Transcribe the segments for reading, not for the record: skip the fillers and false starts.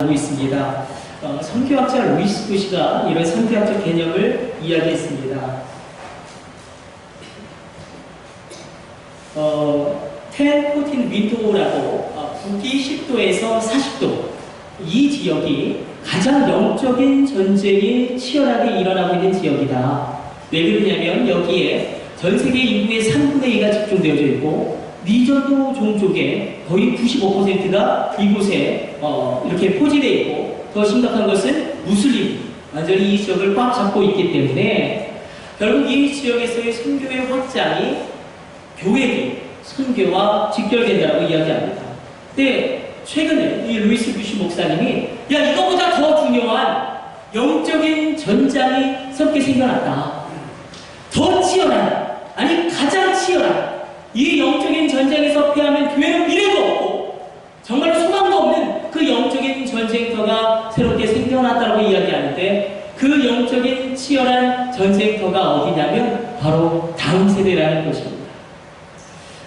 하고 있습니다. 선교학자 루이스 부시가 이런 선교학적 개념을 이야기했습니다. 10-14 윈도우라고 북위 10도에서 40도 이 지역이 가장 영적인 전쟁이 치열하게 일어나고 있는 지역이다. 왜 그러냐면 여기에 전 세계 인구의 3분의 2가 집중되어져 있고 미전도 종족의 거의 95%가 이곳에 이렇게 포진되어 있고 더 심각한 것은 무슬림 완전히 이 지역을 꽉 잡고 있기 때문에 결국 이 지역에서의 선교의 확장이 교회의 선교와 직결된다고 이야기합니다. 근데 최근에 이 루이스 부시 목사님이 야 이거보다 더 중요한 영적인 전장이 새롭게 생겨났다. 더 치열한 아니 가장 치열한 이 영적인 전쟁에서 패하면 교회는 미래도 없고 정말 소망도 없는 그 영적인 전쟁터가 새롭게 생겨났다고 이야기하는데 그 영적인 치열한 전쟁터가 어디냐면 바로 다음 세대라는 것입니다.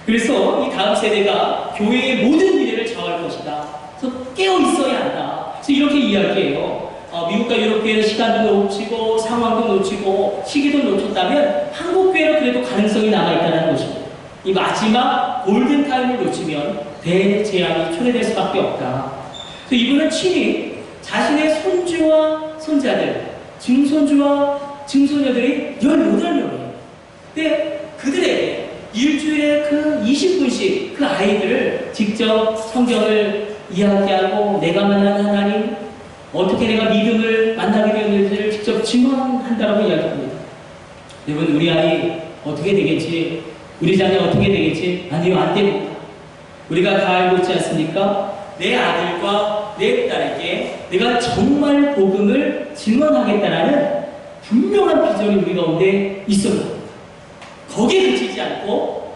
그래서 이 다음 세대가 교회의 모든 미래를 정할 것이다. 그래서 깨어 있어야 한다. 그래서 이렇게 이야기해요. 미국과 유럽 교회는 시간도 놓치고 상황도 놓치고 시기도 놓쳤다면 한국 교회는 그래도 가능성이 남아있다는 것입니다. 이 마지막 골든타임을 놓치면 대재앙이 초래될 수밖에 없다. 그래서 이분은 친히 자신의 손주와 손자들, 증손주와 증손녀들이 18명이에요. 근데 그들에게 일주일에 그 20분씩 그 아이들을 직접 성경을 이야기하고 내가 만난 하나님, 어떻게 내가 믿음을 만나게 되었는지를 직접 증언한다고 이야기합니다. 여러분, 우리 아이 어떻게 되겠지? 우리 자녀 어떻게 되겠지? 아니요, 안 됩니다. 우리가 다 알고 있지 않습니까? 내 아들과 내 딸에게 내가 정말 복음을 증언하겠다라는 분명한 비전이 우리 가운데 있어요. 거기에 그치지 않고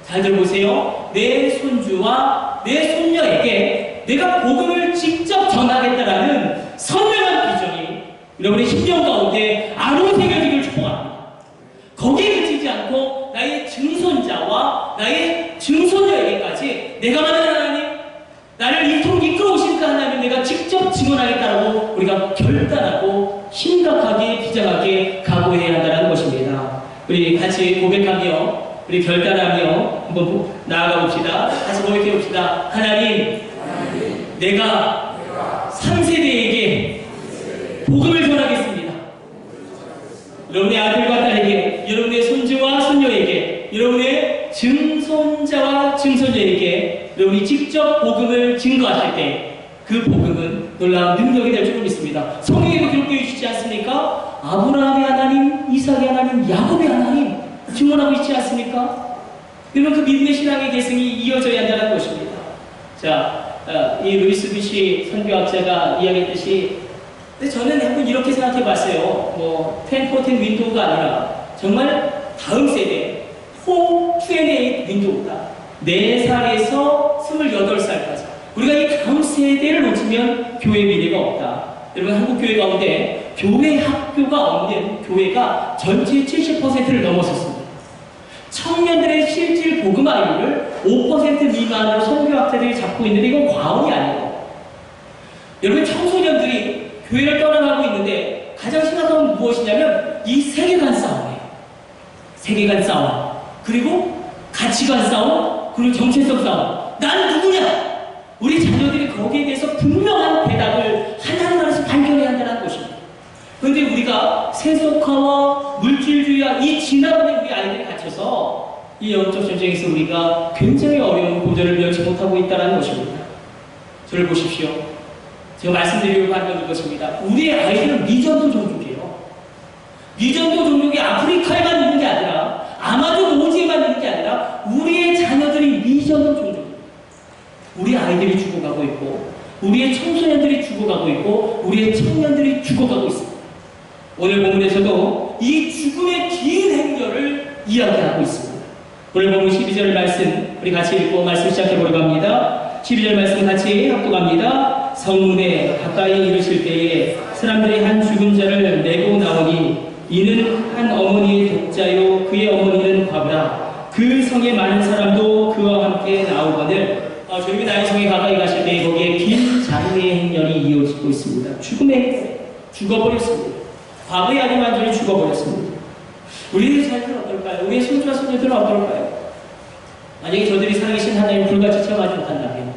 잘 들어보세요. 내 손주와 내 손녀에게 내가 복음을 직접 전하겠다라는 선명한 비전이 여러분의 심령 가운데 아로 새겨지기를 축복합니다. 거기에 그치지 않고 나의 증손자와 나의 증손녀에게까지 내가 만난 하나님, 나를 이끌어오신 그 하나님 내가 직접 증언하겠다라고 우리가 결단하고 심각하게 비장하게 각오해야 한다는 것입니다. 우리 같이 고백하며 우리 결단하며 한번 나아가 봅시다. 같이 고백해 봅시다. 하나님, 내가 3세대에게 복음을 전하겠습니다. 여러분의 아들과 딸에게, 여러분의 손주와 손녀에게, 여러분의 증손자와 증손녀에게 여러분이 직접 복음을 증거하실 때 그 복음은 놀라운 능력이 될 줄 믿습니다. 성경에도 기록되어 있지 않습니까? 아브라함의 하나님, 이삭의 하나님, 야곱의 하나님 증언하고 있지 않습니까? 여러분 그 믿음의 신앙의 계승이 이어져야 한다는 것입니다. 자, 이 루이스 부시 선교학자가 이야기했듯이 근데 저는 한번 이렇게 생각해 봤어요. 10-14 윈도우가 아니라 정말 다음 세대 4-28 윈도우다. 4살에서 28살까지 우리가 이 다음 세대를 놓치면 교회 미래가 없다. 여러분 한국 교회 가운데 교회 학교가 없는 교회가 전체의 70%를 넘어섰습니다. 청년들의 실질 복음 아이를 5% 미만으로 선교학자들이 잡고 있는데 이건 과언이 아니에요. 여러분 청소년들이 교회를 떠나가고 있는데 가장 심각한 건 무엇이냐면 이 세계관 싸움이에요. 세계관 싸움, 그리고 가치관 싸움, 그리고 정체성 싸움. 난 누구냐? 우리 자녀들이 거기에 대해서 분명한 대답을 하나하나씩 발견해야 한다는 것입니다. 그런데 우리가 세속화와 물질주의와 이 진화론에 우리 아이들이 갇혀서 이 영적 전쟁에서 우리가 굉장히 어려운 고전을 면치 못하고 있다는 것입니다. 저를 보십시오. 제가 말씀드리려고 하는 것입니다. 우리의 아이들은 미전도 종족이에요. 미전도 종족이 아프리카에만 있는 게 아니라 아마존 오지에만 있는 게 아니라 우리의 자녀들이 미전도 종족이에요. 우리 아이들이 죽어가고 있고 우리의 청소년들이 죽어가고 있고 우리의 청년들이 죽어가고 있습니다. 오늘 본문에서도 이 죽음의 긴 행렬을 이야기하고 있습니다. 오늘 본문 12절 말씀 우리 같이 읽고 말씀 시작해 보려고 합니다. 12절 말씀 같이 합독합니다. 성문에 가까이 이르실 때에 사람들이 한 죽은 자를 내고 나오니 이는 한 어머니의 독자요 그의 어머니는 과부라. 그 성에 많은 사람도 그와 함께 나오거늘 저희가 나의 성에 가까이 가실 때 거기에 긴 장래의 행렬이 이어지고 있습니다. 죽음의 행렬, 죽어버렸습니다. 과거의 아들 완전히 죽어버렸습니다. 우리의 자녀들은 어떨까요? 우리의 손주와 손녀들은 어떨까요? 만약에 저들이 살아계신 하나님을 불같이 체험하지 못한다면,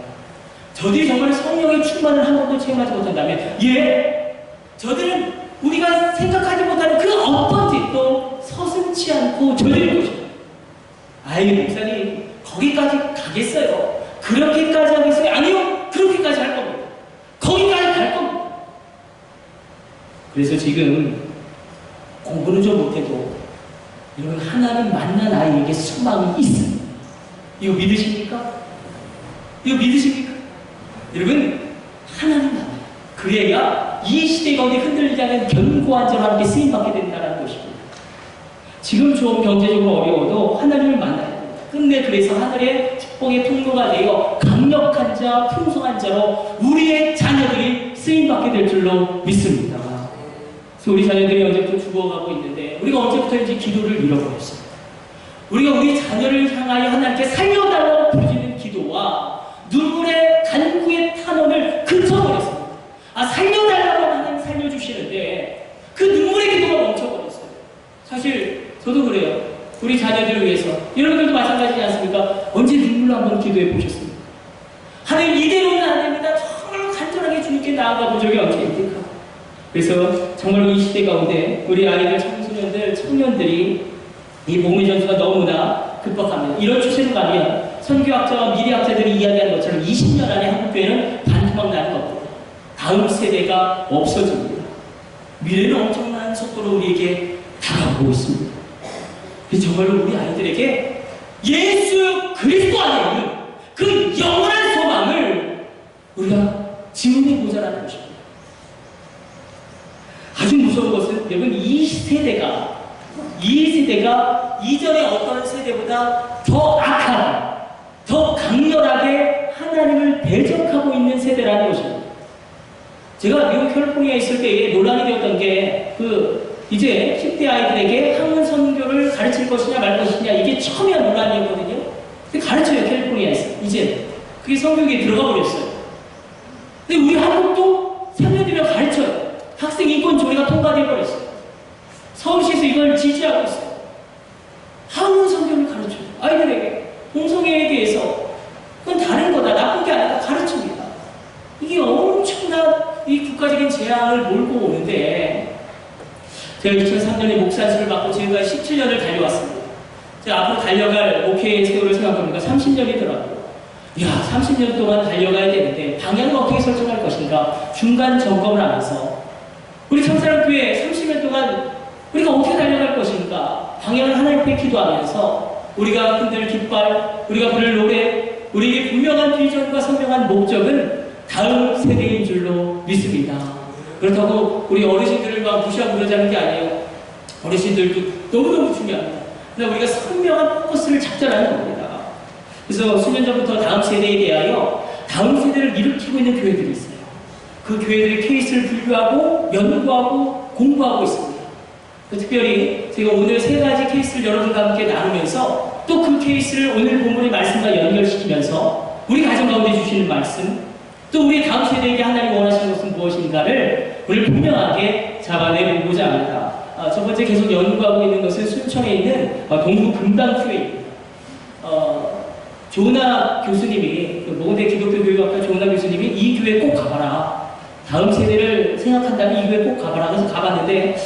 저들이 정말 성령의 충만을 한 번도 체험하지 못한다면, 저들은 우리가 생각하지 못하는 그 어떤 짓도 서슴지 않고 저지를 것입니다. 아이, 목사님, 거기까지 가겠어요? 그렇게까지 하겠어요? 아니요, 그렇게까지 할 겁니다. 거기까지 갈 겁니다. 그래서 지금 공부는 좀 못해도 여러분, 하나님 만난 아이에게 소망이 있습니다. 이거 믿으십니까? 이거 믿으십니까? 여러분, 하나님 만나요. 그래야 이 시대 가운데 흔들리지 않은 견고한 자와 함께 쓰임받게 된다는 것입니다. 지금 좀 경제적으로 어려워도 하나님을 만나야 됩니다. 끝내 그래서 하늘의 축복의 통로가 되어 강력한 자, 풍성한 자로 우리의 자녀들이 쓰임받게 될 줄로 믿습니다. 그래서 우리 자녀들이 언제부터 죽어가고 있는데, 우리가 언제부터인지 기도를 잃어버렸어요. 우리가 우리 자녀를 향하여 하나님께 살려달라고 부르짖는 기도와 눈물의 간구의 탄원을 그쳐버렸습니다. 살려달라고 하나님 살려주시는데 그 눈물의 기도가 멈춰버렸어요. 사실 저도 그래요. 우리 자녀들을 위해서. 여러분들도 마찬가지지 않습니까? 언제 눈물로 한번 기도해 보셨습니까? 하나님, 이대로는 안 됩니다. 정말 간절하게 주님께 나아가 본 적이 언제입니까? 그래서 정말 이 시대 가운데 우리 아이들, 청소년들, 청년들이 이 복음의 전수가 너무나 급박합니다. 이런 추세로 가면 선교학자와 미래학자들이 이야기하는 것처럼 20년 안에 한국교회는 반토막 나는 겁니다. 다음 세대가 없어집니다. 미래는 엄청난 속도로 우리에게 다가오고 있습니다. 그래서 정말로 우리 아이들에게 예수 그리스도 안에 있는 그 영원한 소망을 우리가 증명해보자라는 것입니다. 아주 무서운 것은 여러분, 이 세대가 이전의 어떤 세대보다 더 악하고 더 강렬하게 하나님을 대적하고 있는 세대라는 것입니다. 제가 미국 캘리포니아에 있을 때에 논란이 되었던 게 이제 10대 아이들에게 한문 선교를 가르칠 것이냐 말 것이냐, 이게 처음이야 논란이었거든요. 근데 가르쳐요, 캘리포니아에서. 이제 그게 성교육에 들어가 버렸어요. 근데 우리 한국도 3년 뒤면 가르쳐요. 학생 인권 조례가 통과되어 버렸어요. 서울시에서 이걸 지지하고 있어요. 한문 선교를 가르쳐요. 아이들에게 동성애에 대해서 그건 다른 거다, 나쁜 게 아니다, 가르칩니다. 이게 엄청난 이 국가적인 재앙을 몰고 오는데, 제가 2003년에 목사직을 맡고 지금까지 17년을 달려왔습니다. 제가 앞으로 달려갈 목회의 세월을 생각해보니까 30년이더라고요. 30년 동안 달려가야 되는데 방향을 어떻게 설정할 것인가, 중간 점검을 하면서 우리 청사랑교회 30년 동안 우리가 어떻게 달려갈 것인가, 방향을 하나님 앞에 기도하면서 우리가 흔들 깃발, 우리가 부를 노래, 우리에게 분명한 비전과 선명한 목적은 다음 세대인 줄로 믿습니다. 그렇다고 우리 어르신들을 막 무시하고 그러자는 게 아니에요. 어르신들도 너무너무 중요합니다. 그러나 우리가 선명한 포커스를 잡자라는 겁니다. 그래서 수년 전부터 다음 세대에 대하여 다음 세대를 일으키고 있는 교회들이 있어요. 그 교회들의 케이스를 분류하고 연구하고 공부하고 있습니다. 특별히 제가 오늘 3가지 케이스를 여러분과 함께 나누면서 또 그 케이스를 오늘 본문의 말씀과 연결시키면서 우리 가정 가운데 주시는 말씀, 또 우리 다음 세대에게 하나님 원하시는 것은 무엇인가를 오늘 분명하게 잡아내보고자 합니다. 첫 번째 계속 연구하고 있는 것은 순천에 있는 동부금방교회입니다. 조은하 교수님이, 모건대 기독교 교육학과 조은하 교수님이 이 교회 꼭 가봐라, 다음 세대를 생각한다면 이 교회 꼭 가봐라. 그래서 가봤는데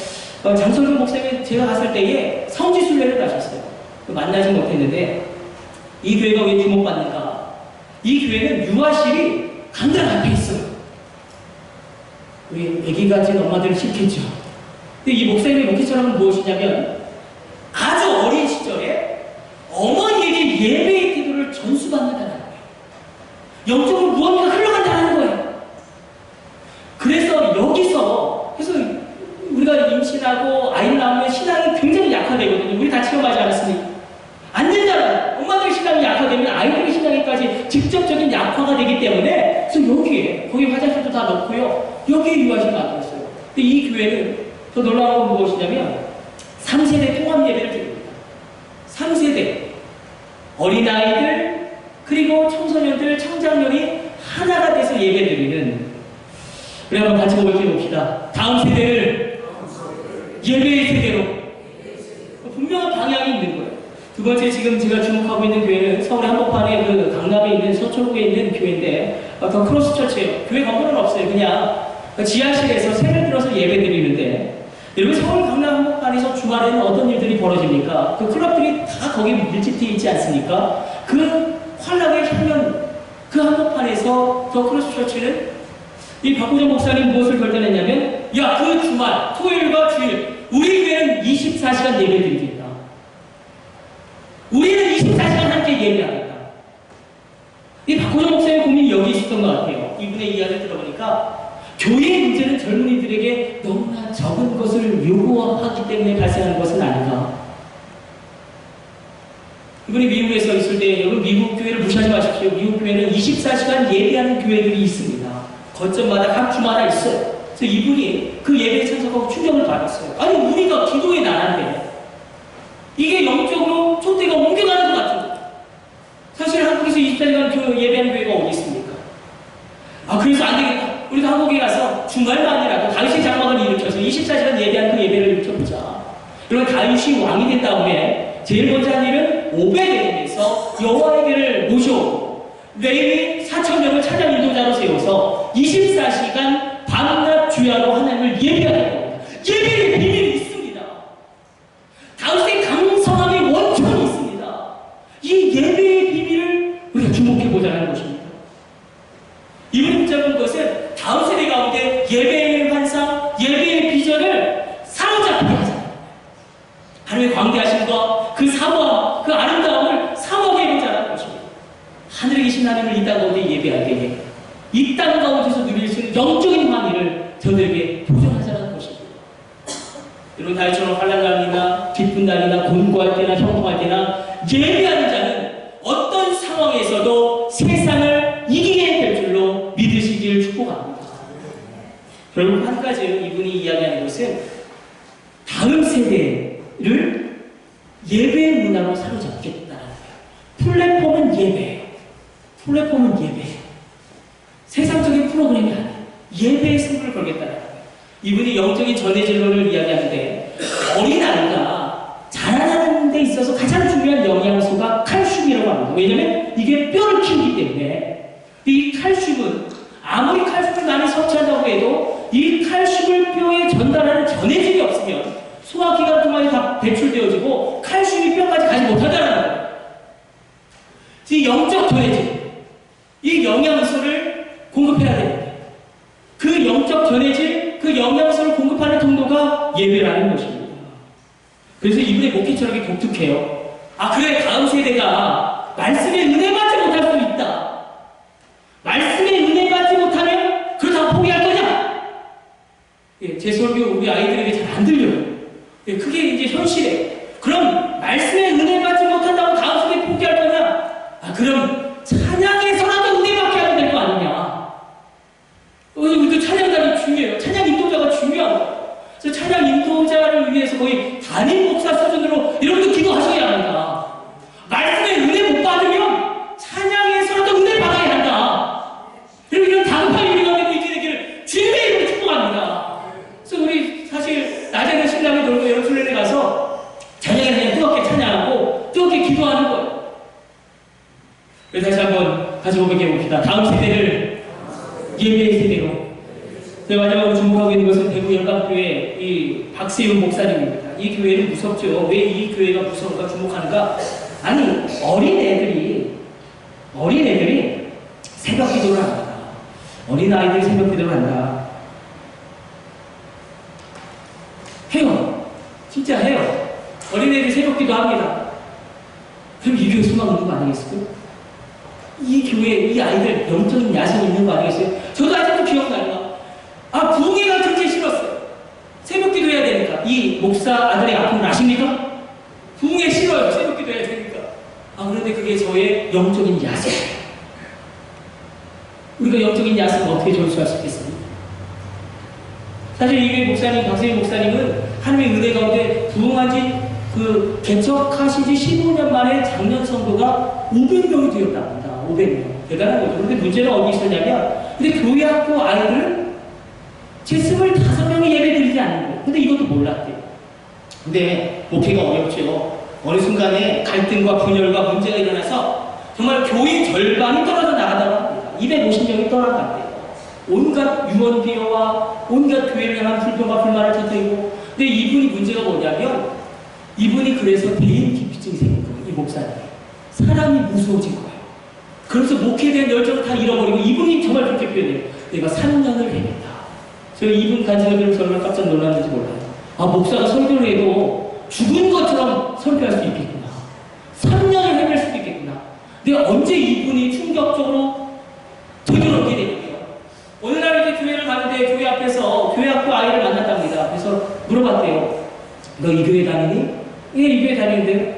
장성규 목사님이 제가 갔을 때에 성지순례를 가셨어요. 만나지 못했는데 이 교회가 왜 주목받는가? 이 교회는 유아실이 강당 앞에 있어요. 우리 애기 가진 엄마들은 싫겠죠. 근데 이 목사님의 목회처럼은 무엇이냐면 아주 어린 시절에 어머니에게 예배의 기도를 전수받는다는 거예요. 영적으로 무언가 흘러간다는 거예요. 그래서 여기서 우리가 임신하고 아이를 낳으면 신앙이 굉장히 약화되거든요. 우리 다 체험하지 않았습니까? 안 된다는, 엄마들의 신앙이 약화되면 아이들의 신앙이까지 직접적인 약화가 되기 때문에, 그래서 여기에, 거기 화장실도 다 넣고요, 여기에 유아실 만들었어요. 근데 이 교회는 더 놀라운 건 무엇이냐면 3세대 통합 예배를 드립니다. 3세대 어린아이들 그리고 청소년들, 청장년이 하나가 돼서 예배 드리는 우리 한번 같이 고백해 봅시다. 다음 세대를 예배의 세대로. 분명한 방향이 있는 거예요. 두 번째, 지금 제가 주목하고 있는 교회는 서울의 한복판에 그 강남에 있는 서초구에 있는 교회인데, 더 크로스 처치예요. 교회 건물은 없어요. 그냥 지하실에서 새를 들어서 예배 드리는데, 여러분 서울 강남 한복판에서 주말에는 어떤 일들이 벌어집니까? 그 클럽들이 다 거기에 밀집되어 있지 않습니까? 그 환락의 향연, 그 한복판에서 더 크로스 처치는 이 박구정 목사님 무엇을 결단했냐면, 야, 그 주말, 토요일과 주일, 우리 교회는 24시간 예배 드리겠다. 우리는 24시간 함께 예배하겠다. 이 박구정 목사님의 고민이 여기 있었던 것 같아요. 이분의 이야기를 들어보니까 교회의 문제는 젊은이들에게 너무나 적은 것을 요구하기 때문에 발생하는 것은 아닌가. 이분이 미국에서 있을 때, 여러분 미국 교회를 무시하지 마십시오. 미국 교회는 24시간 예배하는 교회들이 있습니다. 거점마다 각 주마다 있어요. 그래서 이분이 그 예배에 참석하고 충격을 받았어요. 아니, 우리가 기도의 나라인데 이게 영적으로 촛대가 옮겨가는 것 같은 거예요. 사실 한국에서 24시간 예배하는 교회가 어디 있습니까? 그래서 안 되겠다. 우리도 한국에 가서 주말만이라도 다윗의 장막을 일으켜서 24시간 예배하는 그 예배를 일으켜보자. 그러면 다윗이 왕이 된 다음에 제일 먼저 한 일은 오베데돔에서 여호와에게를 모셔오고 레위 4,000명을 찬양 인도자로 세워서 24시간 밤낮 주야로 하나님을 예배하는 겁니다. 예배의 비밀이 있습니다. 다윗의 강성함의 원천이 있습니다. 이 예배의 비밀을 우리가 주목해보자는 것입니다. 이분이 붙잡은 것은 다음 세대 가운데 예배의 환상, 예배의 비전을 사로잡게 하자. 하나님의 광대하심과 그 사모함, 그 아름다움을 사모하게 해보자는 것입니다. 하늘에 계신 하나님을 이 땅 가운데 예배할 때에 이 땅 가운데서 누릴 수 있는 영적인 환희를 저들에게 도전하자는 것입니다. 여러분, 다윗처럼 환난 날이나 기쁜 날이나 곤고할 때나 형통할 때나 예배하는 자는 어떤 상황에서도 세상을 이기게 될 줄로 믿으시길 축복합니다. 결국 한 가지 이분이 이야기하는 것은 다음 세대를 예배의 문화로 사로잡겠다는 거예요. 플랫폼은 예배. 플랫폼은 예배. 세상적인 프로그램이 아니에요. 예배의 승부를 걸겠다는 거예요. 이분이 영적인 전해진로를 이야기하는데, 어린아이가 자라나는 데 있어서 가장 중요한 영양소가 칼슘이라고 합니다. 왜냐하면 이게 뼈를 키우기 때문에. 이 칼슘은 아무리 칼슘을 많이 섭취한다고 해도 이 칼슘을 뼈에 전달하는 전해질이 없으면 소화기관 통해서 다 배출되어지고 칼슘이 뼈까지 가지 못한다는 거예요. 이 영적 전해질, 이 영양소를 공급해야 됩니다. 그 영적 전해질, 그 영양소를 공급하는 통로가 예배라는 것입니다. 그래서 이분의 목회 철학이 독특해요. 그래, 다음 세대가 말씀의 은혜 받지 못할 수 있다. 말씀의 은혜 받지 못하면 그렇다고 포기할 거냐? 제 설교 우리 아이들에게 잘 안 들려요. 그게 이제 현실이에요. 그럼 말씀의 은혜 받지 못한다고 다음 세대 포기할 거냐? 그럼 찬양에서라도 은혜 받게 하면 될 거 아니냐? 우리도 찬양단이 중요해요. 찬양 인도자가 중요한 거예요. 그래서 찬양 인도자를 위해서 거의 담임 목사 수준으로 여러분도 기도하셔야 합니다. 말씀의 은혜 못 받으면 찬양에서라도 은혜 받아야 한다. 여러분, 이런 다급한 일이 가운데 이제되기를 주님의 이름으로 축복합니다. 그래서 우리 사실 낮에는 신랑이 놀고 예루살렘에 가서 저녁에는 그냥 뜨겁게 찬양하고 뜨겁게 기도하는 거예요. 그래서 다시 한번 같이 고백해 봅시다. 다음 세대를 예배의 세대로. 제가 마지막으로 주목하고 있는 것은 대구 열방교회 이 박세윤 목사님입니다. 이 교회는 무섭죠. 왜 이 교회가 무서운가 주목하는가? 아니, 어린애들이 새벽 기도를 합니다. 어린아이들이 새벽 기도를 한다. 해요. 진짜 해요. 어린애들이 새벽 기도 합니다. 그럼 이 교회 수만 있는 거 아니겠어요? 이 교회에 이 아이들 영적인 야성이 있는 거 아니겠어요? 저도 아직도 기억나요. 부흥회가 그렇게 싫었어요. 새벽 기도 해야 되니까. 이 목사 아들의 아픔을 아십니까? 부흥회 싫어요. 새벽 기도 해야 되니까. 그런데 그게 저의 영적인 야성이에요. 우리가 영적인 야성을 어떻게 전수할 수 있겠습니까? 사실 이 목사님, 박세윤 목사님은 하나님의 은혜 가운데 부흥한 지 개척하신 지 15년 만에 작년 성도가 500명이 되었답니다. 500명. 대단한 거죠. 그런데 문제는 어디 있었냐면, 근데 교회 학교 아이들은 제 25명이 예배 드리지 않는 거예요. 근데 이것도 몰랐대요. 근데 목회가 어렵죠. 어느 순간에 갈등과 분열과 문제가 일어나서 정말 교인 절반이 떨어져 나가다고 합니다. 250명이 떠나갔대요. 온갖 유언비어와 온갖 교회를 향한 불평과 불만을 터뜨리고, 근데 이분이 문제가 뭐냐면 이분이 그래서 대인 기피증이 생긴 거예요. 이 목사님이 사람이 무서워진 거예요. 그래서 목회에 대한 열정을 다 잃어버리고, 이분이 정말 그렇게 표현해요. 내가 3년을 해냈다. 제가 이분 간증을 들으면서 얼마나 깜짝 놀랐는지 몰라요. 아, 목사가 설교를 해도 죽은 것처럼 설교할 수 있겠구나. 3년을 해낼 수도 있겠구나. 내가 언제 이분이 충격적으로 되돌아오게 되냐고요. 어느 날 이제 교회를 가는데 교회 앞에서 교회 학교 아이를 만났답니다. 그래서 물어봤대요. 너 이 교회 다니니? 예, 이 교회 다니는데요.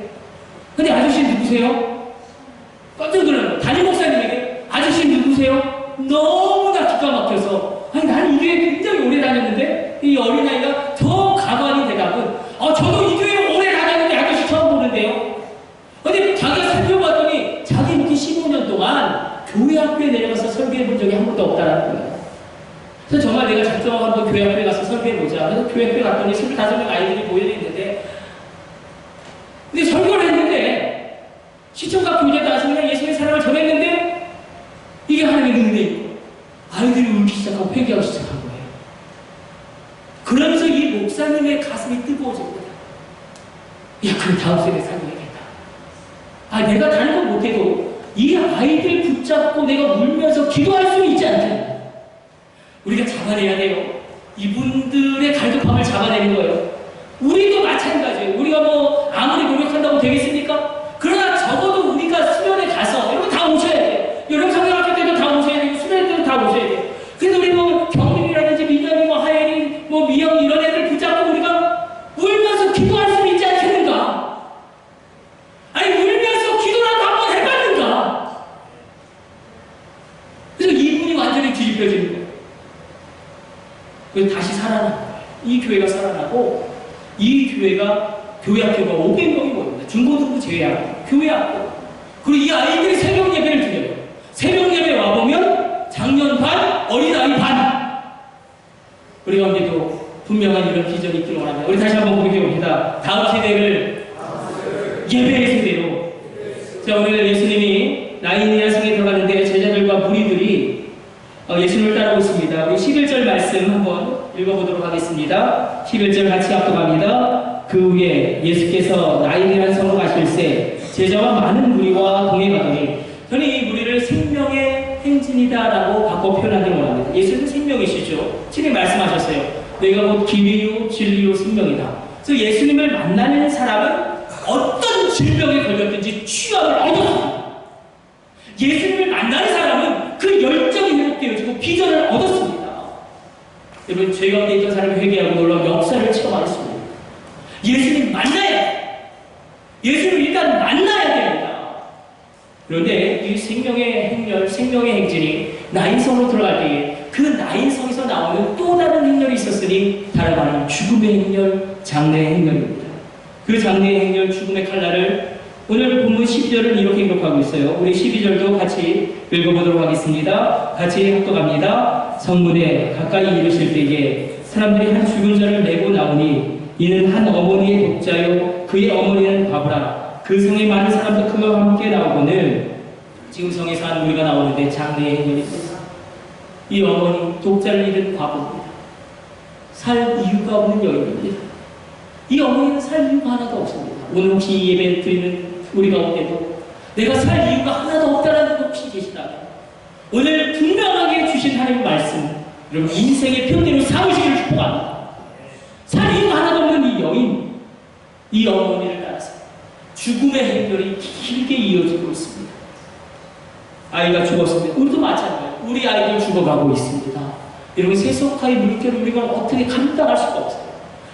근데 아저씨 누구세요? 깜짝 놀라요. 담임 목사님에게 아저씨 누구세요? 너무나 기가 막혀서, 아니 나는 이 교회 굉장히 오래 다녔는데, 이 어린아이가 더 가만히 대답은, 저도 이 교회 오래 다녔는데 아저씨 처음 보는데요. 근데 자기가 살펴봤더니 자기 이렇게 15년 동안 교회 학교에 내려가서 설교해 본 적이 한 번도 없다는 거예요. 그래서 정말 내가 작정하고 한번 교회 학교에 가서 설교해보자. 그래서 교회 학교에 갔더니 25명 아이들이 모여있는데, 근데 설교를 했는데 시청각 교제도 와서 그냥 예수님의 사랑을 전했는데 이게 하나님의 은혜이고 아이들이 울기 시작하고 회개하기 시작한 거예요. 그러면서 이 목사님의 가슴이 뜨거워집니다. 야, 그럼 다음 세대에 살려야겠다. 내가 다른 건 못해도 이 아이들 붙잡고 내가 울면서 기도할 수 있지 않겠냐. 우리가 잡아내야 돼요. 이분들의 갈급함을 잡아내는 거예요. 우리도 마찬가지예요. 우리가 뭐 아무리 노력한다고 되겠습니까? 그러나 적어도 우리가 수련회 가서 여러분 다 오셔야 돼요. 여러분 성경학교 때도 다 오셔야 되고 수련회 때도 다 오셔야 돼요. 그래서 우리 뭐 경민이라든지 민영이 뭐 하예린 뭐 미영 이런 애들 붙잡고 우리가 울면서 기도할 수 있지 않겠는가? 아니 울면서 기도라도 한번 해봤는가? 그래서 이분이 완전히 뒤집혀지는 거예요. 그래서 다시 살아난 거예요. 이 교회가 살아나고, 이 교회가 교회 학교가 500명이 모입니다. 중고등부 제외하고 교회 학교. 그리고 이 아이들이 새벽 예배를 드려요. 새벽 예배 와보면 작년 반, 어린아이 반. 우리 가운데도 분명한 이런 비전이 있기를 원합니다. 우리 다시 한번 보게 봅니다. 다음 세대를 예배의 세대로. 자, 오늘 예수님이 나인이라 성에 들어가는데 제자들과 무리들이 예수님을 따르고 있습니다. 우리 11절 말씀 한번 읽어보도록 하겠습니다. 11절 같이 합독합니다. 그 후에 예수께서 나인이라는 성으로 가실새 제자와 많은 무리와 동행하더니, 저는 이 무리를 생명의 행진이다라고 바꿔 표현하기를 원합니다. 예수는 생명이시죠. 친히 말씀하셨어요. 내가 곧 길이요 진리요 생명이다. 그래서 예수님을 만나는 사람은 어떤 질병에 걸렸든지 취함을 얻었습니다. 예수님을 만나는 사람은 그 열정이 회복되어지고 비전을 얻었습니다. 여러분, 죄 가운데 있던 사람이 회개하고 놀라운 역사를 체험하였습니다. 예수님 만나야 돼요. 예수님을 일단 만나야 됩니다. 그런데 이 생명의 행렬, 생명의 행진이 나인성으로 들어갈 때에 그 나인성에서 나오는 또 다른 행렬이 있었으니 다른 말은 죽음의 행렬, 장래의 행렬입니다. 그 장래의 행렬, 죽음의 칼날을 오늘 본문 12절은 이렇게 기록하고 있어요. 우리 12절도 같이 읽어보도록 하겠습니다. 같이 합독합니다. 성문에 가까이 이르실 때에 사람들이 한 죽은 자를 메고 나오니 이는 한 어머니의 독자요 그의 어머니는 과부라. 그 성에 많은 사람도 그와 함께 나오고는 지금 성에서 한 무리가 나오는데 장래의 행렬입니다. 이 어머니 독자를 잃은 과부입니다. 살 이유가 없는 여인입니다. 이 어머니는 살 이유가 하나도 없습니다. 오늘 혹시 이 예배 드리는 우리 가운데도 내가 살 이유가 하나도 없다는 분 혹시 계시다면 오늘 분명하게 주신 하나님의 말씀, 여러분 인생의 편대로 삼으시기를 축복합니다. 살 이유가 하나도 없는 이 여인, 이 어머니를 따라서 죽음의 행렬이 길게 이어지고 있습니다. 아이가 죽었습니다. 우리도 마찬가지예요. 우리 아이들 죽어가고 있습니다. 여러분, 세속화의 물결을 우리가 어떻게 감당할 수가 없어요.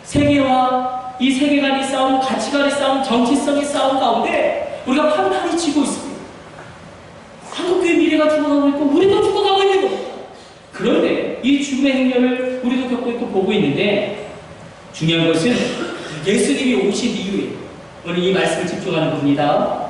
세계와 이 세계관의 싸움, 가치관의 싸움, 정치성의 싸움 가운데 우리가 판판이 치고 있습니다. 한국교회 미래가 죽어가고 있고 우리도 죽어가고 있는 겁니다. 그런데 이 죽음의 행렬을 우리도 겪고 있고 보고 있는데 중요한 것은 예수님이 오신 이유에 오늘 이 말씀을 집중하는 겁니다.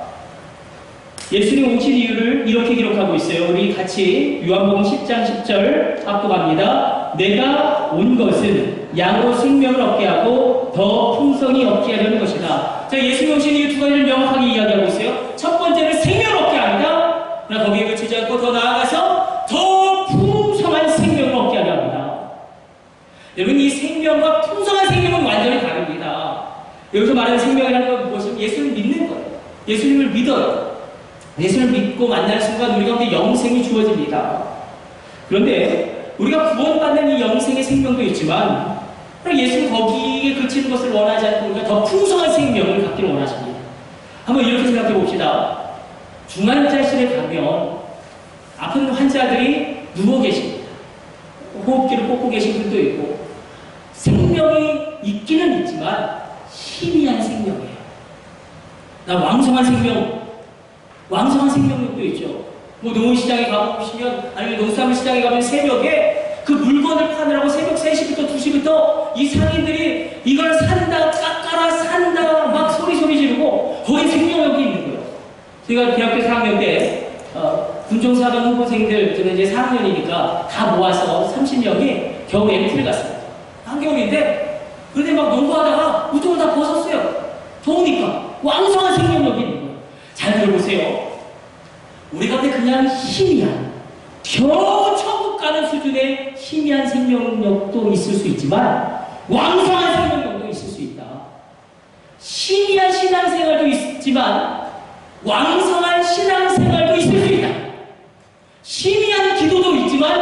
예수님이 오신 이유를 이렇게 기록하고 있어요. 우리 같이 요한복음 10장 10절 합독합니다. 내가 온 것은 양으로 생명을 얻게 하고 더 풍성히 얻게 하려는 것이다. 자, 예수님이 오신 이 두 가지를 명확하게 이야기하고 있어요. 첫 번째는 생명을 얻게 합니다. 그러나 거기에 그치지 않고 더 나아가서 더 풍성한 생명을 얻게 하려 합니다. 여러분, 이 생명과 풍성한 생명은 완전히 다릅니다. 여기서 말하는 생명이라는 건 무엇이냐면 예수를 믿는 거예요. 예수님을 믿어요. 예수를 믿고 만날 순간 우리 가운데 영생이 주어집니다. 그런데 우리가 구원받는 이 영생의 생명도 있지만 예수는 거기에 그치는 것을 원하지 않고 우리가 더 풍성한 생명을 갖기를 원하십니다. 한번 이렇게 생각해 봅시다. 중환자실에 가면 아픈 환자들이 누워 계십니다. 호흡기를 꽂고 계신 분도 있고 생명이 있기는 있지만 희미한 생명이에요. 나 왕성한 생명력도 있죠. 뭐 농어시장에 가보시면 아니면 농수산물 시장에 가면 새벽에 그 물건을 파느라고 새벽 3시부터 2시부터 이 상인들이 이걸 산다, 깎아라, 산다 막 소리 지르고 거기 생명력이 있는 거예요. 제가 대학교 4학년 때 군종사관 후보생들, 저는 이제 4학년이니까 다 모아서 30명이 겨울 엠프를 갔습니다. 한겨울인데 그런데 막 농구하다가 우통을 다 벗었어요. 더우니까 왕성한 생명력이 있는 거예요. 잘 들어보세요. 우리 가운데 그냥 희미한, 겨우 천국 가는 수준의 희미한 생명력도 있을 수 있지만 왕성한 생명력도 있을 수 있다. 희미한 신앙생활도 있지만 왕성한 신앙생활도 있을 수 있다. 희미한 기도도 있지만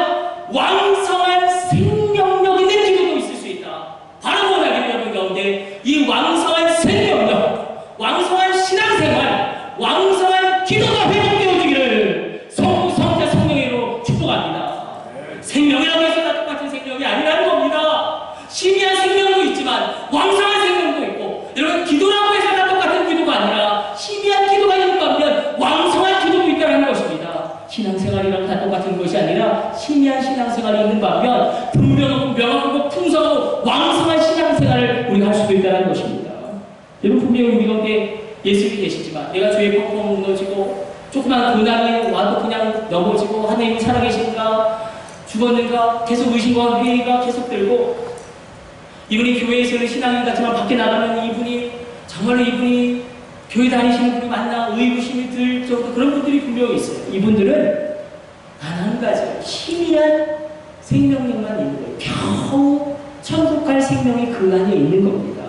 왕성한 생명력 있는 기도도 있을 수 있다. 바로 원하기를 여러분 가운데 이 왕성한 생명력, 왕성한 신앙생활, 왕성한 기도가 회복되어지기를 성부, 성자, 성령으로 축복합니다. 생명이라고 해서 다 똑같은 생명이 아니라는 겁니다. 희미한 생명도 있지만 왕성한 생명도 있고, 여러분 기도라고 해서 다 똑같은 기도가 아니라 희미한 기도가 있는 반면 왕성한 기도도 있다는 것입니다. 신앙생활이랑 다 똑같은 것이 아니라 희미한 신앙생활이 있는 반면 분명하고 명확하고 풍성하고 왕성한 신앙생활을 우리가 할 수도 있다는 것입니다. 여러분 분명히 우리 가운데 예수님이 계시지만 내가 죄에 펑펑 무너지고 조그만 고난이 와도 그냥 넘어지고 하나님 살아계신가 죽었는가 계속 의심과 회의가 계속 들고 이분이 교회에서는 신앙인 같지만 밖에 나가면 이분이 정말로 이분이 교회 다니시는 분이 맞나 의구심이 들 정도 그런 분들이 분명히 있어요. 이분들은 단 한 가지 희미한 생명력만 있는 거예요. 겨우 천국 갈 생명이 그 안에 있는 겁니다.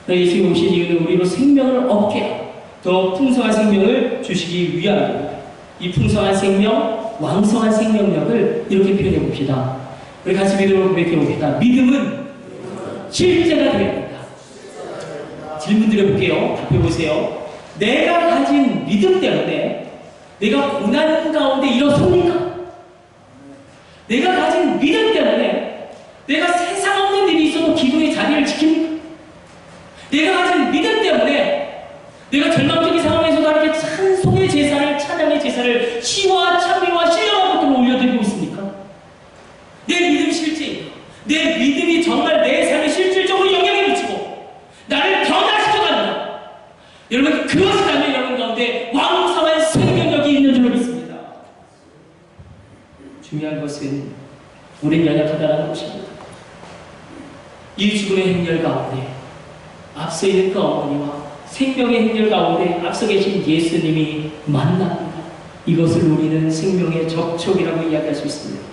예수님 오신 이유는 우리로 생명을 얻게 하고 더 풍성한 생명을 주시기 위함입니다. 이 풍성한 생명, 왕성한 생명력을 이렇게 표현해 봅시다. 우리 같이 믿음으로 고백해 봅시다. 믿음은 실제가 됩니다. 질문 드려볼게요. 답해 보세요. 내가 가진 믿음 때문에 내가 고난 가운데 일어섭니까? 내가 가진 믿음 때문에 내가 세상 없는 일이 있어도 기도의 자리를 지킵니까? 내가 가진 믿음 때문에 내가 절망적인 상황에서도 이렇게 찬송의 제사를, 찬양의 제사를 시와 찬미와 신령한 것들을 올려드리고 있습니까? 내 믿음이 실제, 내 믿음이 정말 내 삶에 실질적으로 영향을 미치고 나를 변화시켜간다. 여러분 그것이라면 여러분 가운데 왕성한 생명력이 있는 줄로 믿습니다. 중요한 것은 우린 연약하다는 것입니다. 이 죽음의 행렬 가운데 앞서 있는 그 어머니와 생명의 행렬 가운데 앞서 계신 예수님이 만납니다. 이것을 우리는 생명의 접촉이라고 이야기할 수 있습니다.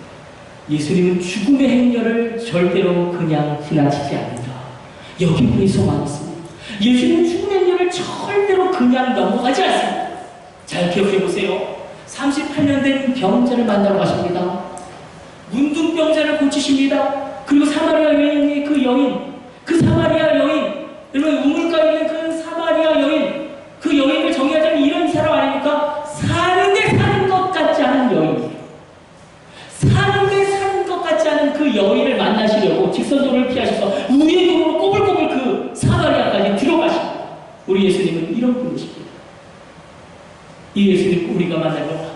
예수님은 죽음의 행렬을 절대로 그냥 지나치지 않는다. 여기 우리 소망이 있습니다. 예수님은 죽음의 행렬을 절대로 그냥 넘어가지 않습니다. 잘 기억해 보세요. 38년 된 병자를 만나러 가십니다. 문둥병자를 고치십니다. 그리고 사마리아 여인의 그 여인, 그 사마리아 여인, 여러분 우물가에 있는 그 사마리아 여인, 그 여인을 정의하자면 이런 사람 아닙니까? 사는데 사는 것 같지 않은 여인이에요. 사는데 사는 것 같지 않은 그 여인을 만나시려고 직선도로를 피하셔서 우회 도로로 꼬불꼬불 그 사마리아까지 들어가십니다. 우리 예수님은 이런 분이십니다. 이 예수님 우리가 만나면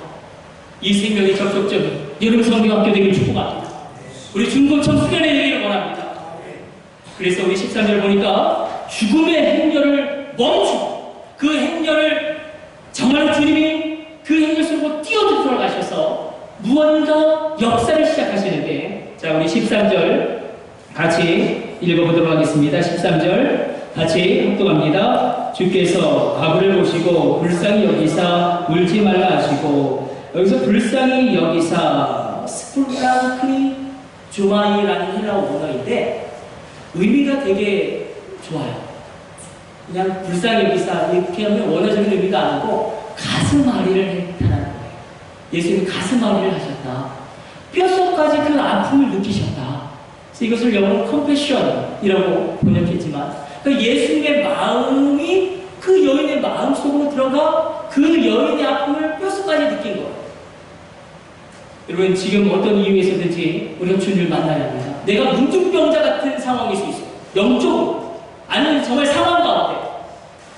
이 생명의 접촉점이 여러분 성경학교 되길 축복합니다. 우리 중고청 수련회 되기를 원합니다. 그래서 우리 13절 보니까 죽음의 행렬을 멈추고 그 행렬을 정말로 주님이 그 행렬 속으로 뛰어들어 가셔서 무언가 역사를 시작하시는데 자, 우리 13절 같이 읽어보도록 하겠습니다. 13절 같이 합독합니다. 주께서 아브를 보시고 불쌍히 여기사 울지 말라 하시고, 여기서 불쌍히 여기사 스플랑크리 조마이라는 헬라어 언어인데 의미가 되게 좋아요. 그냥 불쌍히 여기사 이렇게 하면 원어적인 의미가 아니고 가슴 아리를 했다는 거예요. 예수님은 가슴 아리를 하셨다. 뼛속까지 그 아픔을 느끼셨다. 그래서 이것을 영어로 컴패션이라고 번역했지만, 그 예수님의 마음이 그 여인의 마음 속으로 들어가 그 여인의 아픔을 뼛속까지 느낀 거예요. 여러분, 지금 어떤 이유에서든지 우리가 주님을 만나야 합니다. 내가 문둥병자 같은 상황일 수 있어요. 영적으로. 아니면 정말 상황 가운데.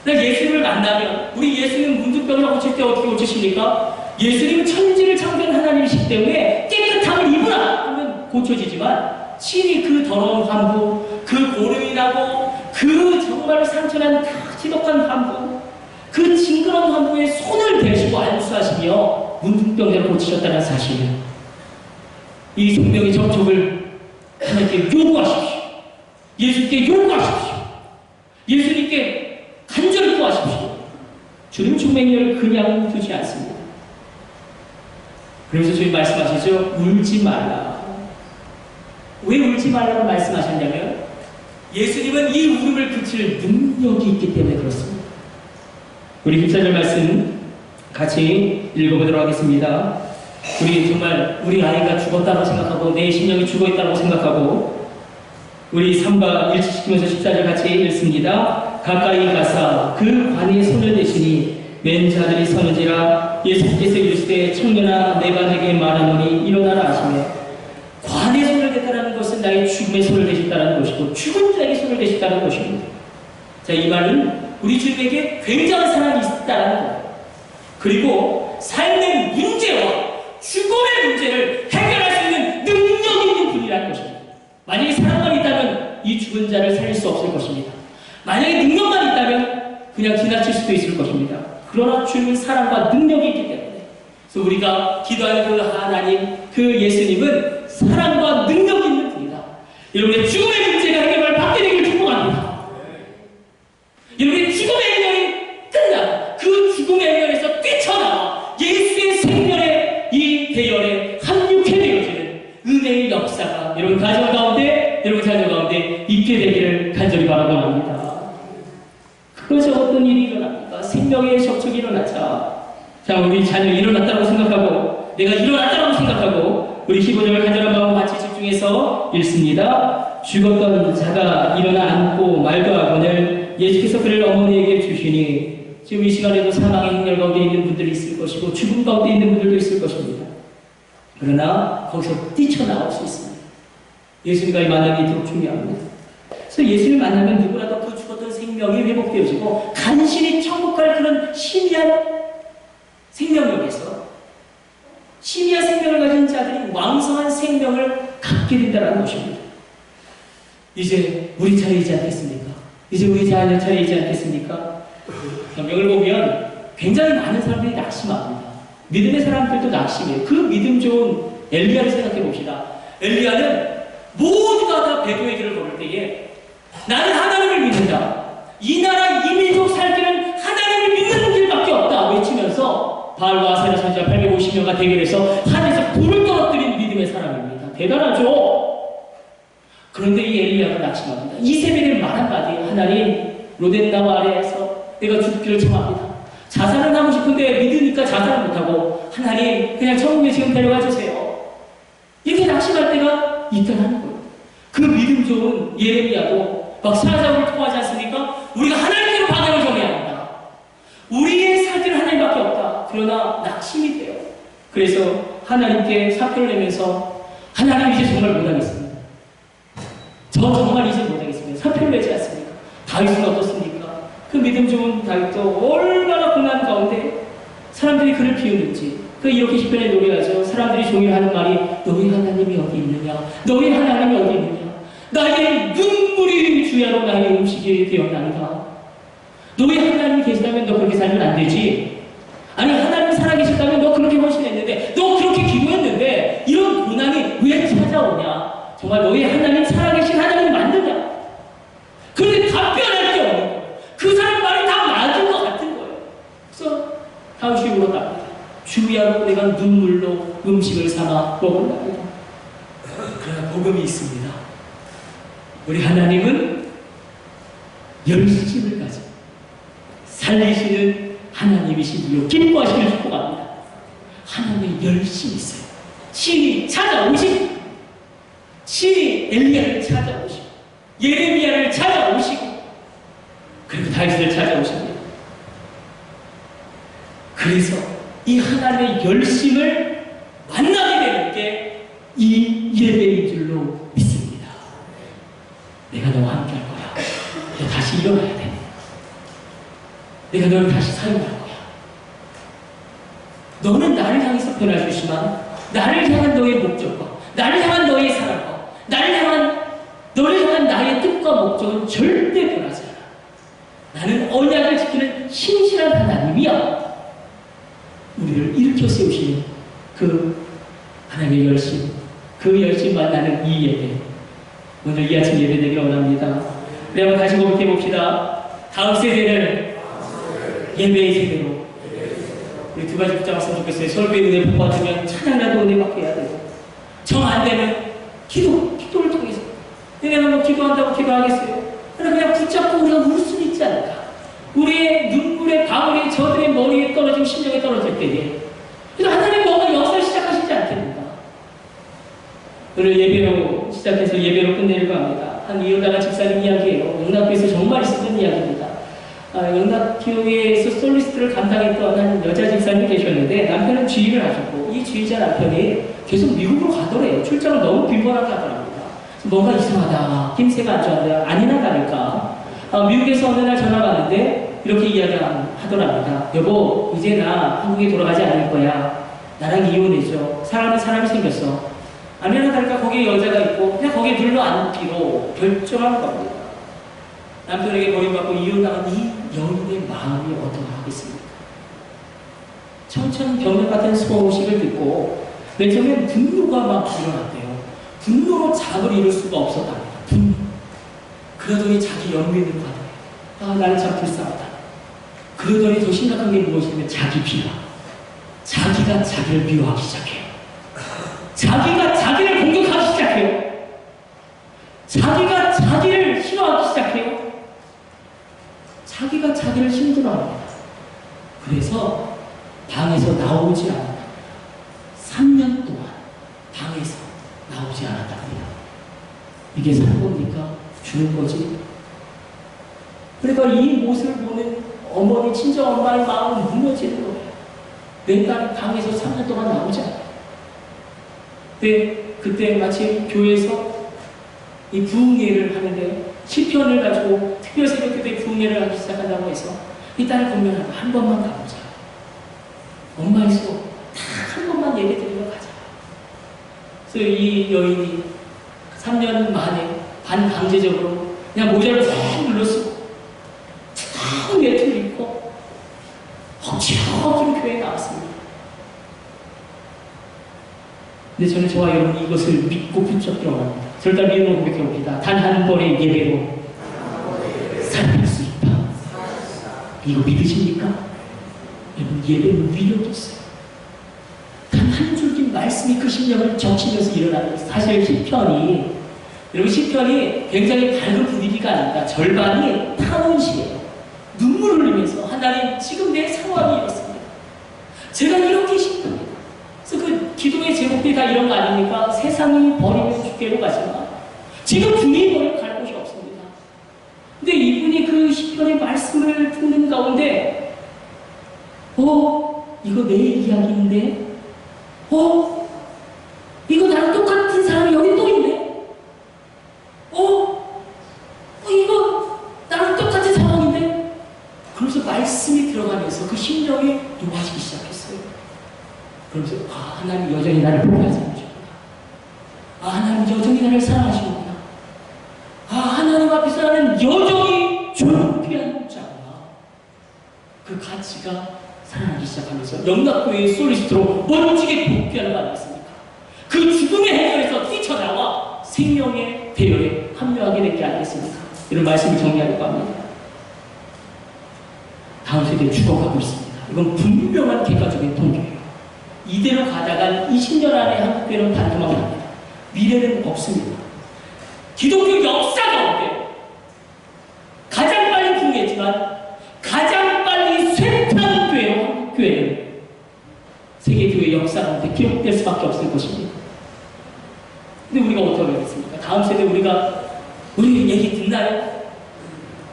그러니까 예수님을 만나면, 우리 예수님 문둥병이라고 고칠 때 어떻게 고치십니까? 예수님은 천지를 창조한 하나님이시기 때문에 깨끗함을 입으라 하면 고쳐지지만, 친히 그 더러운 환부, 그 고름이 나고, 그 정말 상처난 그 지독한 환부, 그 징그러운 환부에 손을 대시고 안수하시며 문둥병자를 고치셨다는 사실을, 이 생명의 접촉을 하나님께 요구하십시오. 예수님께 요구하십시오. 예수님께 간절히 구하십시오. 주님 충맹이를 그냥 두지 않습니다. 그래서 주님 말씀하시죠. 울지 말라. 왜 울지 말라고 말씀하셨냐면, 예수님은 이 울음을 그칠 능력이 있기 때문에 그렇습니다. 우리 14절 말씀 같이 읽어보도록 하겠습니다. 우리 정말 우리 아이가 죽었다고 생각하고 내 심령이 죽어있다고 생각하고 우리 3과 일치시키면서 14절 같이 읽습니다. 가까이 가사 그 관에 손을 대시니 맨 자들이 서는지라. 예수께서 이르시되 청년아 내가 내게 말하노니 일어나라 하시며, 관에 손을 댔다는 것은 나의 죽음에 손을 대셨다는 것이고 죽은 자에게 손을 대셨다는 것입니다. 자, 이 말은 우리 주님에게 굉장한 사랑이 있다는 거예요. 그리고 삶의 문제와 죽음의 문제를 해결할 수 있는 능력이 있는 분이라는 것입니다. 만약에 사랑만 있다면 이 죽은 자를 살릴 수 없을 것입니다. 만약에 능력만 있다면 그냥 지나칠 수도 있을 것입니다. 그러나 주님은 사랑과 능력이 있기 때문에, 그래서 우리가 기도하는 그 하나님, 그 예수님은 사랑과 능력이 있는 분이다. 여러분의 죽음의 문제가 해결을 받게 되길 축복합니다. 여러분의 죽음의 행렬이 끝나 그 죽음의 행렬에서 뛰쳐나와 예수의 생명의 이 대열에 합육해 되어지는 은혜의 역사가 여러분 가정 가운데, 여러분 자녀 가운데 있게 되기를 간절히 바라고 합니다. 그래서 어떤 일이 일어납니까? 생명의 접촉이 일어나자, 자, 우리 자녀 일어났다고 생각하고, 내가 일어났다고 생각하고, 우리 15절을 간절한 마음 같이 집중해서 읽습니다. 죽었던 자가 일어나 앉고 말도하거늘 예수께서 그를 어머니에게 주시니, 지금 이 시간에도 사망의 행렬 가운데 있는 분들이 있을 것이고 죽음 가운데 있는 분들도 있을 것입니다. 그러나 거기서 뛰쳐나올 수 있습니다. 예수님과의 만남이 이토록 중요합니다. 그래서 예수님을 만나면 누구라도 그 죽었던 생명이 회복되어지고 간신히 천국 갈 그런 희미한 생명력에서 희미한 생명을 가진 자들이 왕성한 생명을 갖게 된다는 것입니다. 이제 우리 차례이지 않겠습니까? 이제 우리 자녀 차례이지 않겠습니까? 성경을 보면 굉장히 많은 사람들이 낙심합니다. 믿음의 사람들도 낙심해요. 그 믿음 좋은 엘리야를 생각해 봅시다. 엘리야는 모두가 다 배도의 길을 걸을 때에 나는 하나님을 믿는다. 이 나라 이 민족 살 길은 하나님을 믿는 길밖에 없다 외치면서 바알과 아세라 선지자 850명과 대결해서 하늘에서 불을 떨어뜨린 믿음의 사람입니다. 대단하죠? 그런데 이 엘리야가 낙심합니다. 이세벨의 말 한마디, 하나님 로덴나무 아래에서 내가 죽기를 청합니다. 자살을 하고 싶은데 믿으니까 자살을 못하고 하나님 그냥 천국에 지금 데려가 주세요. 이렇게 낙심할 때가 있다는 거예요. 그 믿음 좋은 예레미야도 막 사자굴을 통하지 않습니까? 우리가 하나님께로 방향을 정해야 한다. 우리의 살 길은 하나님밖에 없다. 그러나 낙심이 돼요. 그래서 하나님께 사표를 내면서 하나님 이제 정말 못하겠습니다. 저 정말 이제 못하겠습니다. 사표를 내지 않습니까? 다윗은 어떻습니까? 그 믿음 좋은 다윗도 얼마나 고난 가운데 사람들이 그를 비우는지, 그 이렇게 시편에 노래하죠. 사람들이 종일 하는 말이 너희 하나님이 어디 있느냐? 너희 하나님이 어디 있느냐? 나의 눈물이 주야로 나의 음식이 되었나이다. 너희 하나님이 계시다면 너 그렇게 살면 안 되지. 아니 하나님이 살아계셨다면 너 그렇게 헌신했는데, 너 그렇게 기도했는데 이런 고난이 왜 찾아오냐? 정말 너희 하나님 살아계신 하나님 맞느냐? 그런데 답변할 게 없는 거예요. 그 사람 말이 다 맞은 것 같은 거예요. 그래서 다음 주에 물어답니다. 주야로 내가 눈물로 음식을 삼아 먹었답니다. 그러나 복음이 있습니다. 우리 하나님은 열심을 가지고 살리시는 하나님이시며 기뻐하시는 축복합니다. 하나님의 열심이 있어요. 신이 찾아오시고, 신이 엘리야를 찾아오시고, 예레미야를 찾아오시고, 그리고 다윗을 찾아오십니다. 그래서 이 하나님의 열심을 만나게 되는 게 이 예배인 줄로 믿습니다. 내가 너와 함께 할 거야. 너 다시 일어나야 돼. 내가 너를 다시 사용할 거야. 너는 나를 향해서 변화주시만 나를 향한 너의 목적과 나를 향한 너의 사랑과 너를 향한 나의 뜻과 목적은 절대 변하지 않아. 나는 언약을 지키는 신실한 하나님이야. 우리를 일으켜 세우시는 그 하나님의 열심, 그 열심 만나는 이 예배, 오늘 이 아침 예배 되기를 원합니다. 우리 한번 다시 고백해 봅시다. 다음 세대는 예배의 세대로 우리 두 가지 붙잡았으면 좋겠어요. 설교의 은혜 복 받으면 찬양이라도 은혜 받게 해야 되고, 정 안 되면 기도를 통해서 내가 뭐 기도한다고 기도하겠어요? 그냥 붙잡고 우리가 울 수 있지 않을까? 우리의 눈물의 방울이 저들의 머리에 떨어지고 심령에 떨어질 때에 그래서 하나님 뭔가 역사를 시작하시지 않겠는가? 오늘 예배로 시작해서 예배로 끝내려고 합니다. 한 이호다가 집사님 이야기예요. 영락교에서 정말 있었던 이야기입니다. 영락교회에서 솔리스트를 감당했던 한 여자 집사님이 계셨는데 남편은 주의를 하셨고 이 주의자 남편이 계속 미국으로 가더래요. 출장을 너무 빈번하게 하더랍니다. 뭔가 이상하다. 힘세가 안 좋아한다. 아니나 다를까. 미국에서 어느 날 전화가 왔는데 이렇게 이야기하더랍니다. 여보, 이제 나 한국에 돌아가지 않을 거야. 나랑 이혼해줘. 사랑하는 사람이 생겼어. 아니나 다를까 거기에 여자가 있고 그냥 거기에 눌러 앉기로 결정한 겁니다. 남편에게 버림받고 이혼당한 이 여인의 마음이 어떠하겠습니까? 청천벽력 같은 소식을 듣고 맨 처음엔 분노가 막 일어났대요. 분노로 잠을 이룰 수가 없었답니다. 분노. 그러더니 자기 연민으로 가더래요. 나는 참 불쌍하다. 그러더니 더 심각한 게 무엇이냐면 자기 비하. 자기가 자기를 미워하기 시작해요. 자기가 자기를 공격하기 시작해요. 자기가 자기를 싫어하기 시작해요. 자기가 자기를 힘들어합니다. 그래서 방에서 나오지 않았다. 3년 동안 방에서 나오지 않았답니다. 이게 사는 겁니까? 죽는 거지? 그러니까 이 모습을 보는 어머니, 친정엄마의 마음은 무너지는 거예요. 내 딸이 방에서 3년 동안 나오지 않아요. 그때 마침 교회에서 이 부흥회를 하는데 시편을 가지고 특별 새벽기도에 부흥회를 하기 시작한다고 해서 이 딸을 건면하고 한 번만 가보자. 엄마의 수업 딱 한 번만 예배 드리러 가자. 그래서 이 여인이 3년 만에 반강제적으로 그냥 모자를 푹 눌러쓰고 탁 외투를 입고 헉지헉지로 교회에 나왔습니다. 근데 저는 저와 여러분이 이것을 믿고 붙잡 들어갑니다. 절단 믿음으로 고백해봅니다. 단 한 번의 예배로 살릴 수 있다. 이거 믿으십니까? 여러분, 예배는 위력이 있어요. 단 한 줄기 말씀이 그 심령을 적시면서 일어나는 거예요. 사실 시편이, 여러분, 시편이 굉장히 밝은 분위기가 아닙니다. 절반이 탄원시예요. 눈물을 흘리면서 하나님, 지금 내 상황이 이렇습니다. 제가 이렇게 힘듭니다. 그래서 그 기도의 제목들이 다 이런 거 아닙니까? 세상이 버리면 죽게로 가지만 지금 등이 버리고 갈 곳이 없습니다. 근데 이분이 그 시편의 말씀을 듣는 가운데 이거 내 이야기인데 이거 나랑 똑같은 사람이 여기 또 있네. 이거 나랑 똑같은 상황인데. 그러면서 말씀이 들어가면서 그 심령이 녹아지기 시작했어요. 그러면서 하나님 여전히 나를 포기하지 않으셨구나. 하나님 여전히 나를 사랑하시는구나. 하나님 앞에서 나는 여전히 존귀한 자구나. 그 가치가 살아나기 시작하면서 영락교회의 솔리스트로 멋지게 복귀하는 거 아니겠습니까? 그 죽음의 해결에서 뛰쳐나와 생명의 대열에 합류하게 될 게 아니겠습니까? 이런 말씀을 정리하려고 합니다. 다음 세대에 죽어가고 있습니다. 이건 분명한 객관적인 통계예요. 이대로 가다가 20년 안에 한국교회는 반토막 납니다. 미래는 없습니다. 기독교 역사 가운데 가장 빨리 붕괴했지만 가장 빨리 쇠퇴한 교회로 한국교회는 세계교회 역사 가운데 기록될 수밖에 없을 것입니다. 근데 우리가 어떻게 하겠습니까? 다음 세대 우리 얘기 듣나요?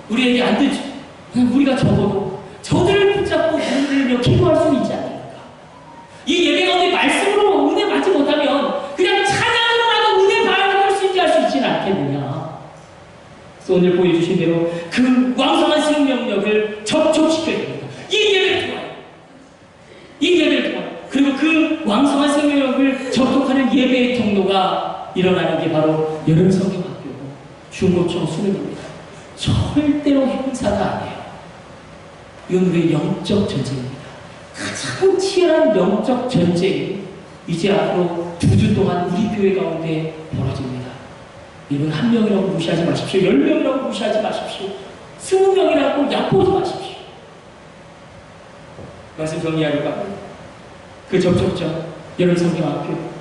우리 얘기 안 듣죠? 우리가 적어도 저들을 붙잡고 눈을 들며 기도할 수는 있지 않습니까? 이 예배 가운데 말씀으로 은혜 받지 못하면 그냥 찬양으로라도 은혜 받을 수 있게 할 수 있지는 않겠느냐. 그래서 오늘 보여주신 대로 그 왕성한 생명력을 접촉시켜야 됩니다. 이 예배를 통하여. 이 예배를 통하여. 그리고 그 왕성한 생명력을 접촉하는 예배의 통로가 일어나는 게 바로 여름성경학교고 중고청 수능입니다. 절대로 행사가 아니에요. 이건 우리의 영적 전쟁입니다. 가장 치열한 영적 전쟁이 이제 앞으로 2주 동안 우리 교회 가운데 벌어집니다. 이분 1명이라고 무시하지 마십시오. 10명이라고 무시하지 마십시오. 20명이라고 얕보지 마십시오. 말씀 정리하려고 합니다. 그 접촉점, 여름성경학교,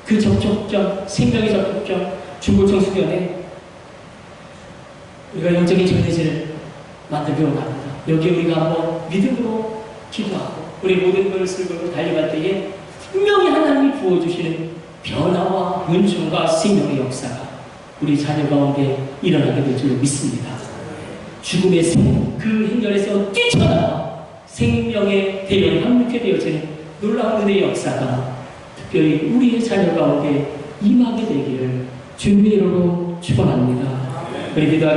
그 접촉점, 생명의 접촉점, 중고청 수련회, 우리가 영적인 전대지를 만들고 갑니다. 여기 우리가 한번 믿음으로 기도하고 우리 모든 것을 걸고 달려갈 때에 분명히 하나님이 부어주시는 변화와 은총과 생명의 역사가 우리 자녀 가운데 일어나게 될 줄로 믿습니다. 죽음의 그 행렬에서 뛰쳐나와 생명의 대열에 합류하게 되어지는 놀라운 은혜의 역사가 특별히 우리의 자녀 가운데 임하게 되기를 주님의 이름으로 축원합니다. 우리 기도하겠습니다.